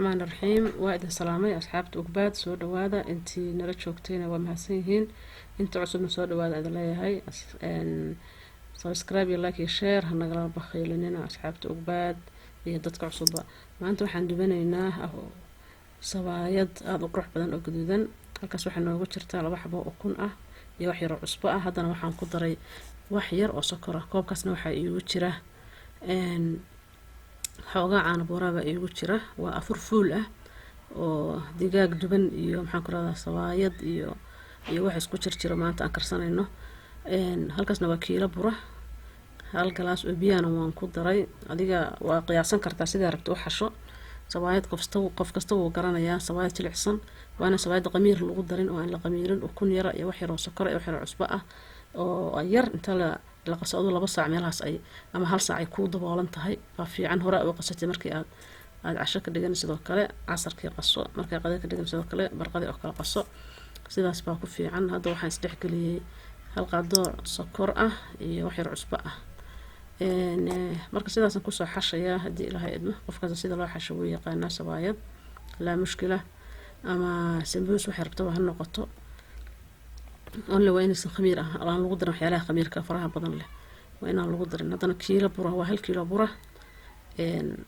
الرحمن الرحيم وإذا سلامي أصحابتي وقباد سو دوادا انتي نلا joogtayna waa mahadsan yihiin inta cusubna soo dhawaada idin leeyahay subscribe iyo like iyo share hanagala bakhiilinina asxaabta uqbaad iyo dadka cusubba maanta waxaan dubanaynaa sawaayad aad u qurux badan oo gaduudan halkaas waxaa noogu jirta laba xabo oo ukun ah iyo wax yar oo cusbo ah haddana waxaan ku daray wax yar oo sokor ah koobkaasna waxaa iigu jira xoogaa caano booraba iigu jira waa afur fuul ah oo digaag duban iyo maxaan ku radaa sawaayad iyo wax isku jirjiro maanta aan karsanayno halkaasna waa kiilo bura hal galaas oo biyana waan ku daray adiga waa qiyaasan kartaa sida rabto u xasho sawaayad qof kasta wuu garanayaa sawaayad jilicsan waana sawaayad qamiir lagu darin oo aan la qamiirin ukun yar iyo wax yar oo sokor iyo wax yar oo cusbo ah oo yar inta la qasado 2 saac meelahaas ay ama 1 saac ay ku daboolan tahay waa fiican hore oo qasatay markii aad casho ka dhigan sidoo kale casarkii qaso markay qadada ka dhigan sidoo kale barqadii oo kala qaso sidaas baa ku fiican hadda waxaan isdhex galiyay hal qaado sokor ah iyo wax yar cusbo ah marka sidaasan ku soo xashayaa hadii ilaahay idmo qofkaas sida loo xasho wuu yaqaanaa sawaayad la mushkila ama sambuus wax rabto ha noqoto only waa inaysan khamiir ah aan lagu darin waxyaalaha khamiirka faraha badan leh waa inaan lagu darin haddana kiilo bura waa 1 kiilo bura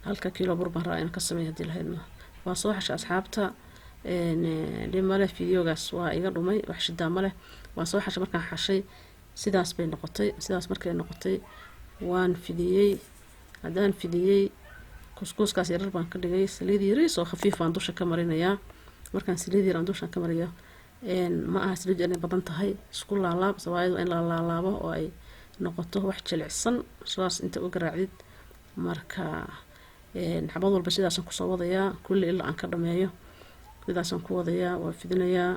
halka kiilo bur baan rabaa in ka sameeyo hadii lahaydno waa soo xasha asxaabta dhimale fiidiyoogaas waa iga dhumay wax shidaa male waa soo xasha markaan xashay sidaas bay noqotay sidaas markay noqotay waan fidiyay haddaan fidiyay kuskuuskaas yar baan ka dhigay saliid yariis oo khafiif aan dusha ka marinayaa markaan saliid yar aan dusha ka mariyo ma aha saliid inay badan tahay isku laalaab sawaayadu in la laalaabo oo ay noqoto wax jilicsan sidaas inta u garaacid marka xabad walba sidaasan ku soo wadayaa kulli ilaa aan ka dhameeyo sidaasan ku wadayaa waa fidinayaa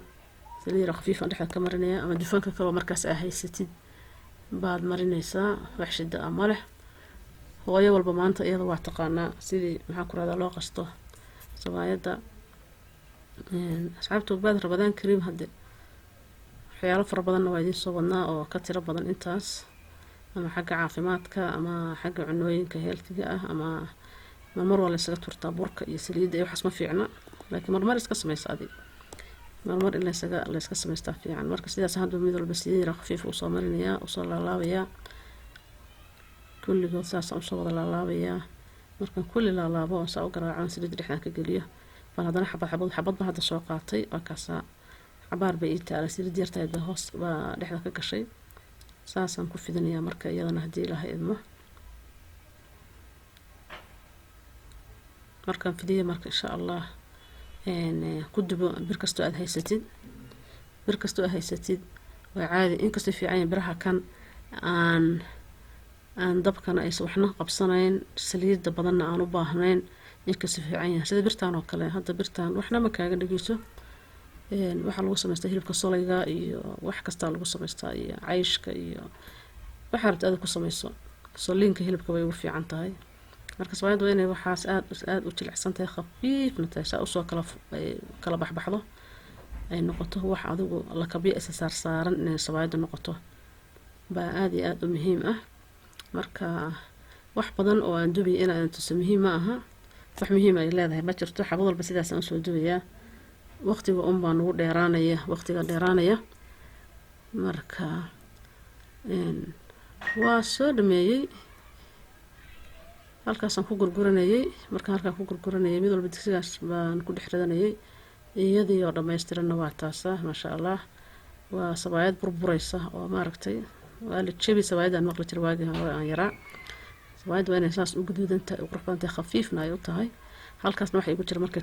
saliid yar khafiif aan dhexda ka marinayaa ama dufanka kale markaas ay haysatid baad marinaysaa wax shida ama leh hooyo walba maanta iyada waa taqaanaa sidii maxaa ku raada loo qasto sawaayada asxaabtu baad rabadaan kariim hadde waxyaalo fara badan waa idin soo wadnaa oo ka tiro badan intaas ama xagga caafimaadka ama xagga cunooyinka healthiga ah ama mar wala isaga turtaa burka iyo saliidda iyo waxaas ma fiicna laakiin marmar iska samaysa adiga marmar in la iska samaystaa fiican marka sidaas hadba mid walba saliid yar khafiif u soo marinayaa u soo laalaabayaa kulligood saas u soo wada laalaabayaa markaan kulli laalaabo oo saa u garaaco saliid dhexdan ka geliyo baan haddana xabad baan hadda soo qaatay waa kaasaa cabaar bay ii taala saliid yartahay baa hoos baa dhexda ka gashay saasaan ku fidinayaa marka iyadana haddii ilaahay idmo markaan fidiyo marka insha allah ku dubo bir kastoo aad haysatid waa caadi inkastoo fiican biraha kan aan dabkana aysan waxna qabsanayn saliidda badanna aan u baahnayn inkastoo fiican yahay sida birtaan oo kale hadda birtaan waxna ma kaaga dhigayso waxaa lagu samaystaa hilibka solayga iyo wax kasta lagu samaystaa iyo cayshka iyo waxa rabta aad ku samayso soliinka hilibka way ugu fiican tahay marka sawaayad waa inay waxaas aad u jilicsan tahay khafiifna tahay saa usoo kala baxbaxdo ay noqoto wax adigu la kabiya isa saarsaaran inay sawaayadu noqoto baa aad iyo aad u muhiim ah marka wax badan oo aan dubiyo inaan tuso muhiim ma aha wax muhiim ay leedahay ma jirto xabad walba sidaas aan soo dubayaa waqtiga baan ugu dheeraanaya marka waa soo dhameeyay halkaasaan ku gurguranayay markaan halkaa ku gurguranayay mid walba digsigaas baan ku dhex ridanayay iyadii oo dhammaystiranna waa taasa maasha allah waa sawaayad burburaysa oo maaragtay waa la jabi sawaayadaan maqli jir waagii hore aan yaraa sawaayad waa inay saas u gaduudantahay u qurux badan tahay khafiifna ay u tahay halkaasna waxaa igu jira marka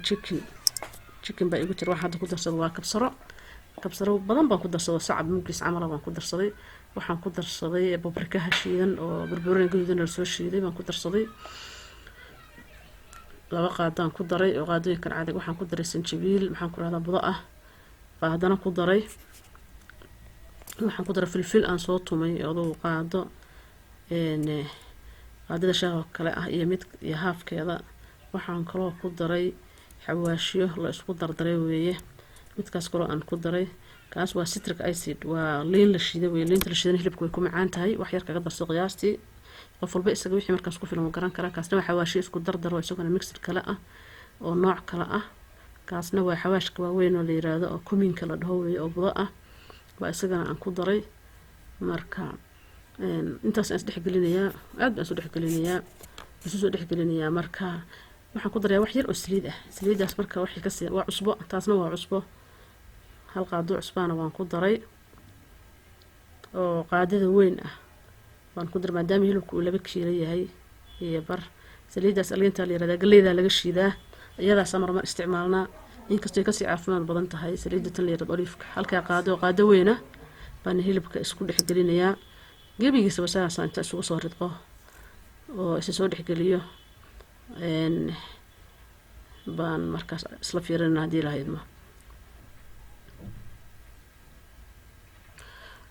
chicken baa igu jira waxaan hadda ku darsado waa kabsaro badan baan ku darsaday sacab mugis camal baan ku darsaday waxaan ku darsaday babrikaha shiidan oo burburin gaduudan la soo shiiday baan ku darsaday 2 qaadaan ku daray oo qaadooyinkan caadi waxaan ku daray sanjabiil maxaan ku raahdaa budo ah baa haddana ku daray waxaan ku daray filfil aan soo tumay oo qaado qaadada shaaha kale ah iyo mid iyo haafkeeda waxaan kaloo ku daray xawaashiyo la isku dardaray weeye midkaas kaloo aan ku daray kaas waa citric acid waa liin la shiiday weeye liinta la shiidan hilibku way ku macaan tahay wax yar kaga darso qiyaastii qof walba isaga wixii markaas ku filan garan kara kaasna waxa xawaashi isku dardaro isaguna mixer kale ah oo nooc kale ah. kaasna waa xawaashka waaweyn oo la yiraahdo oo kuminka la dhaho weeye oo budo ah, waa isagana aan ku daray. marka intaas aan isdhex gelinayaa, aad baan isu dhex gelinayaa, marka waxaan ku darayaa wax yar oo saliid ah. saliidaas marka waxay ka sii waa cusbo, taasna waa cusbo, hal qaado cusbaana waan ku daray oo qaadada weyn ah waan ku daray, maadaama hilibku uu 2 kiilo yahay iyo bar. saliidaas aliinta la yiraahdaa galeyda laga shiidaa, iyadaas marmar isticmaalnaa, inkastoo ay kasii caafimaad badan tahay saliidda tan la yiraahdo oliifka. halkaa qaado weyn ah baan hilibka isku dhex gelinayaa, gebigiisa wasaas inta isugu soo ridqo oo isa soo dhex geliyo baan markaas isla fiirinaa hadii la haydmo.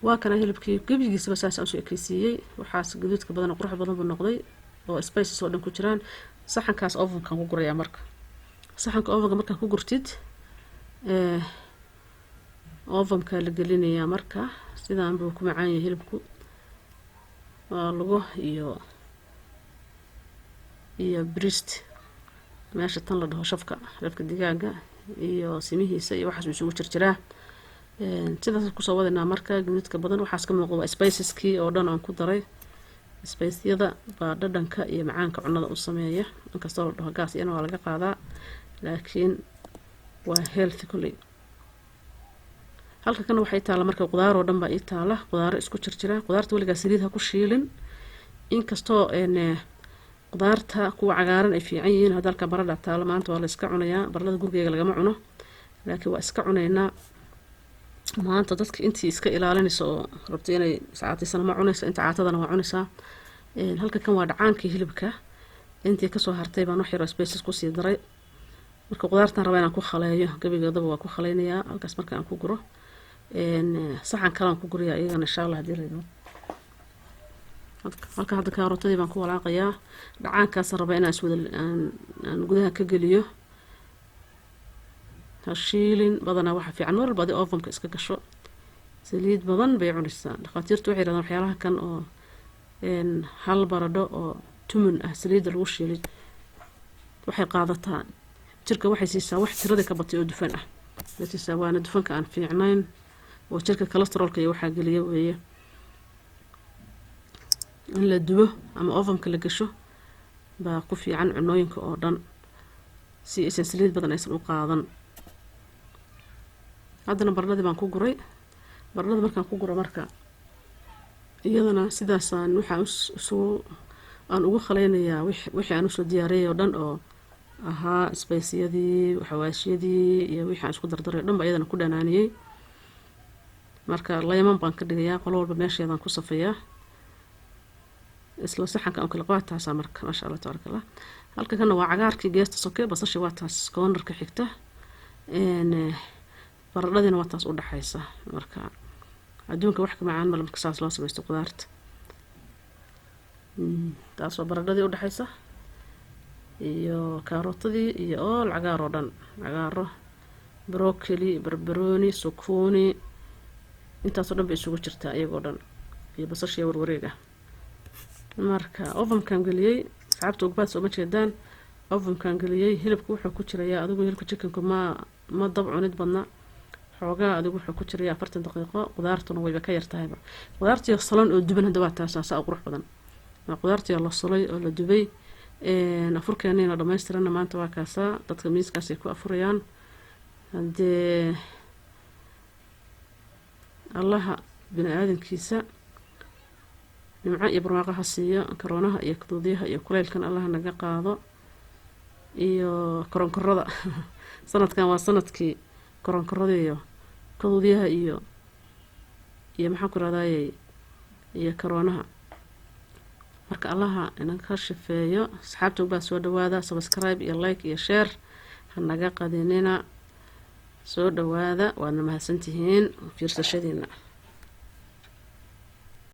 waa kana hilibkii gebigiisa wasaas aan soo ekaysiiyey, waxaas gaduudka badan oo qurux badan buu noqday oo spices oo dhan ku jiraan. saxankaas ovenkan ku gurayaa marka. saxanka ovenka markaa ku gurtid ovenka la gelinayaa marka sidaan buu ku macaan yahay hilibku. waa lagu iyo breast meesha tan la dhaho shafka digaaga iyo simihiisa iyo waxaas isugu jirjiraa. sidaas ku soo wadinaa marka gaduudka badan waxaas ka muuqdo waa spiceski oo dhan aan ku daray. spaceyada baa dhadhanka iyo macaanka cunada u sameeya, inkastoo la dhaho gaas iyana waa laga qaadaa, laakiin waa healthy kulli. halka kan waxay taala marka qudaar oo dhan baa ii taala, qudaar isku jirjira. qudaarta weligaa saliid ha ku shiilin, inkastoo qudaarta kuwa cagaaran ay fiican yihiin. hadda halka baradha taala maanta waa la iska cunayaa, baradhada gurigeyga lagama cuno, laakiin waa iska cunaynaa maanta. dadka intii iska ilaalinaysa oo rabto inay saacadiisana ma cunaysa, inta caatadana waa cunaysaa. halka kan waa dhacaankii hilibka, intii kasoo hartay baan wax yar oo spices ku sii daray. marka qudaartan raba inaan ku khaleeyo, gabigeedaba waa ku khaleynayaa halkaas marka aan ku guro. saxan kale aan ku guriyaa iyagana insha Allah hadii la yidho. halka hadda kaarotadii baan ku walaaqayaa, dhacaankaas raba inaan aan gudaha ka geliyo. hashiilin badanaa waxa fiican mar walba ovenka iska gasho, saliid badan bay cunaysaa. dhakhaatiirtu waxay yiraahdaan waxyaalaha kan oo hal baradho oo tumun ah saliidda lagu shiilay waxay qaadataa jirka, waxay siisaa wax tirada ka batay oo dufan ah, laakiin waana dufanka aan fiicnayn oo jirka cholesterolka iyo waxa geliya weeye. in la dubo ama ovenka la gasho baa ku fiican cunooyinka oo dhan, si aysan saliid badan aysan u qaadan. haddana baradhadii baan ku guray. baradhada markaan ku guro marka iyadana sidaasaan aan ugu khaleynayaa wixii aan usoo diyaariyay oo dhan oo ahaa spaceyadii, xawaashiyadii iyo wixii aan isku dardaray dhan baa iyadana ku dhanaaniyey. marka layman baan ka dhigayaa, qolo walba meesheedaan ku safayaa. isla saxanka aan kala qaataasaa marka maasha Allah tabaarakallah. halka kana waa cagaarkii geesta soke, basasha waa taas koonarka xigta, baradhadina waa taas u dhaxaysa. marka adduunka wax ka macaan mal marka saas loo sameeyo qudaarta. taas waa baradhadii u dhaxaysa iyo kaarotadii iyo all cagaar oo dhan, cagaaro, broccoli, barbarooni, sukuuni, intaas oo dhan bay isugu jirtaa iyagoo dhan, iyo basasha warwareega. marka ovenkan geliyay saabta ugbaad soo ma jeedaan. ovenkan geliyay hilibku wuxuu ku jirayaa adigu hilibka chickenku ma dab cunid badna, xoogaa adigu wuxuu ku jirayaa 40 daqiiqo. qudaartuna wayba ka yartahayba. qudaartii salan oo duban hadda waa taas saa qurux badan. qudaartii la solay oo la dubay afurkeenina dhameystirana maanta waa kaasa. dadka miiskaas ay ku afurayaan. hadee allaha bini aadamkiisa nimco iyo barwaaqo ha siiyo, karoonaha iyo kaduudiyaha iyo kuleylkan allaha naga qaado, iyo koronkorada. sanadkan waa sanadkii koronkorada iyo kaduudiyaha iyo maxaan ku raadayay iyo karoonaha. marka allaha inaga shafeeyo. asxaabta baa soo dhawaada, subscribe iyo like iyo share ha naga qadinina. soo dhawaada, waadna mahadsantihiin fiirsashadiina.